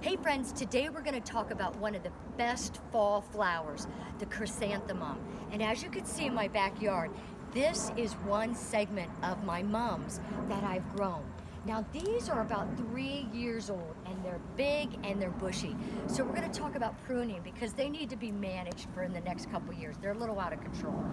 Hey friends, today we're going to talk about one of the best fall flowers, the chrysanthemum. And as you can see in my backyard, this is one segment of my mums that I've grown. Now these are about 3 years old and they're big and they're bushy. So we're going to talk about pruning because they need to be managed for in the next couple years. They're a little out of control.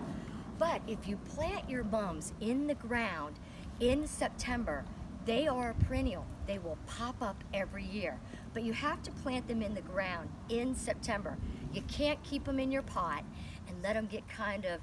But if you plant your mums in the ground in September, they are a perennial. They will pop up every year. But you have to plant them in the ground in September. You can't keep them in your pot and let them get kind of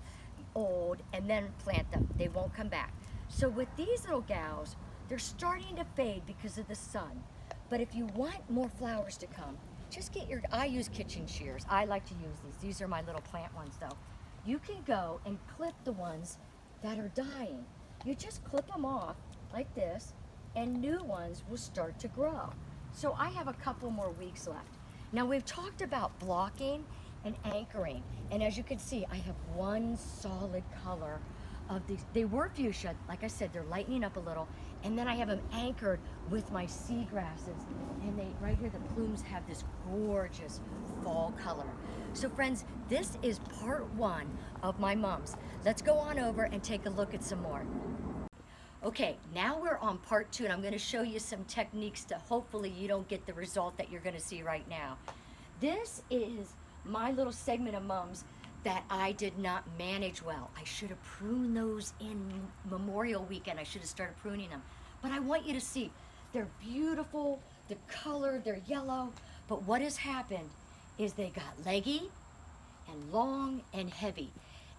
old and then plant them. They won't come back. So with these little gals, they're starting to fade because of the sun. But if you want more flowers to come, just get I use kitchen shears. I like to use these. These are my little plant ones though. You can go and clip the ones that are dying. You just clip them off like this, and new ones will start to grow. So I have a couple more weeks left. Now we've talked about blocking and anchoring, and as you can see, I have one solid color of these. They were fuchsia, like I said, they're lightening up a little, and then I have them anchored with my seagrasses, and they, right here, the plumes have this gorgeous fall color. So friends, this is part one of my mums. Let's go on over and take a look at some more. Okay, now we're on part two, and I'm going to show you some techniques to hopefully you don't get the result that you're going to see right now. This is my little segment of mums that I did not manage well. I should have pruned those in Memorial Weekend. I should have started pruning them. But I want you to see, they're beautiful, the color, they're yellow, but what has happened is they got leggy and long and heavy,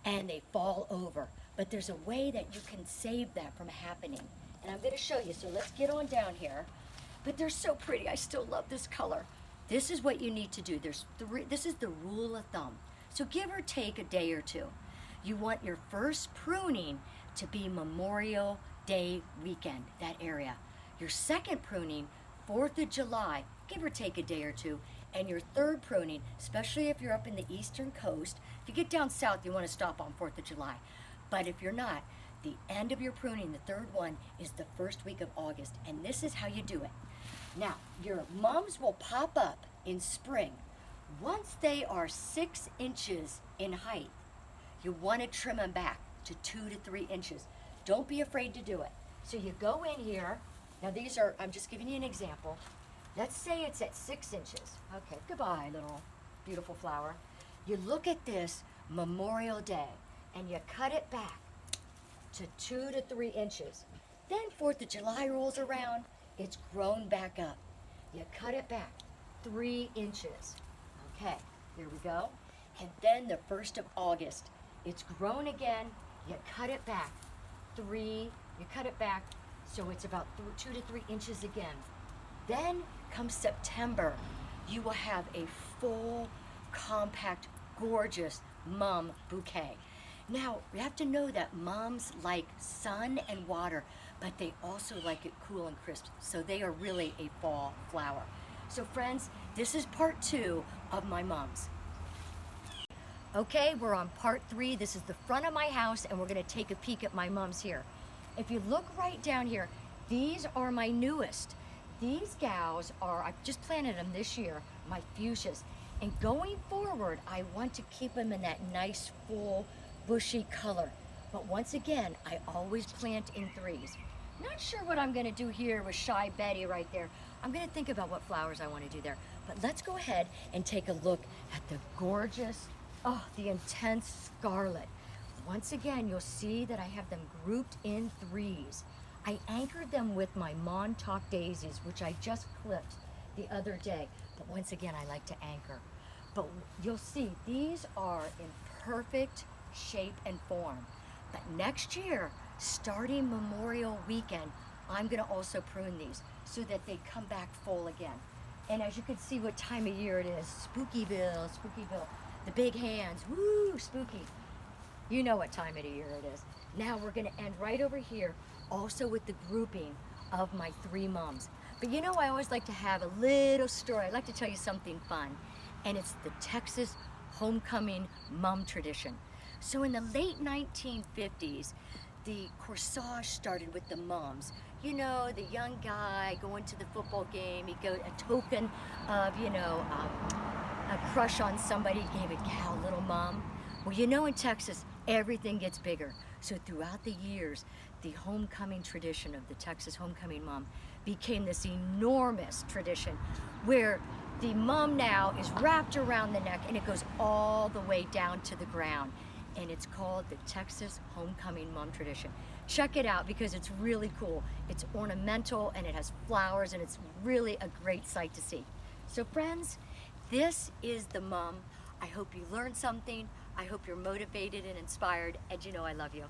and they fall over. But there's a way that you can save that from happening. And I'm going to show you. So let's get on down here. But they're so pretty. I still love this color. This is what you need to do. This is the rule of thumb. So give or take a day or two. You want your first pruning to be Memorial Day weekend, that area. Your second pruning, 4th of July, give or take a day or two. And your third pruning, especially if you're up in the eastern coast, if you get down south, you want to stop on 4th of July. But if you're not, the end of your pruning, the third one, is the first week of August. And this is how you do it. Now, your mums will pop up in spring. Once they are 6 inches in height, you want to trim them back to 2 to 3 inches. Don't be afraid to do it. So you go in here. Now these are, I'm just giving you an example. Let's say it's at 6 inches. Okay, goodbye, little beautiful flower. You look at this Memorial Day, and you cut it back to 2 to 3 inches. Then 4th of July rolls around, it's grown back up. You cut it back 3 inches. Okay, here we go. And then the 1st of August, it's grown again, you cut it back you cut it back so it's about 2 to 3 inches again. Then come September, you will have a full, compact, gorgeous mum bouquet. Now, you have to know that mums like sun and water, but they also like it cool and crisp. So they are really a fall flower. So friends, this is part two of my mums. Okay, we're on part three. This is the front of my house, and we're gonna take a peek at my mums here. If you look right down here, these are my newest. These gals are, I just planted them this year, my fuchsias. And going forward, I want to keep them in that nice, full, bushy color. But once again, I always plant in threes. Not sure what I'm gonna do here with Shy Betty right there. I'm gonna think about what flowers I wanna do there. But let's go ahead and take a look at the gorgeous, the intense scarlet. Once again, you'll see that I have them grouped in threes. I anchored them with my Montauk daisies, which I just clipped the other day. But once again, I like to anchor. But you'll see, these are in perfect shape and form. But next year, starting Memorial Weekend, I'm gonna also prune these so that they come back full again. And as you can see what time of year it is, Spookyville, the big hands, woo, spooky. You know what time of the year it is. Now we're gonna end right over here, also with the grouping of my 3 mums. But you know, I always like to have a little story. I like to tell you something fun, and it's the Texas homecoming mum tradition. So in the late 1950s, the corsage started with the mums. you know, the young guy going to the football game, he go a token of, a crush on somebody, gave a gal little mom. Well, you know, in Texas, everything gets bigger. So throughout the years, the homecoming tradition of the Texas homecoming mom became this enormous tradition where the mom now is wrapped around the neck and it goes all the way down to the ground. And it's called the Texas homecoming mom tradition. Check it out because it's really cool. It's ornamental and it has flowers and it's really a great sight to see. So friends, this is the mum. I hope you learned something. I hope you're motivated and inspired, and you know I love you.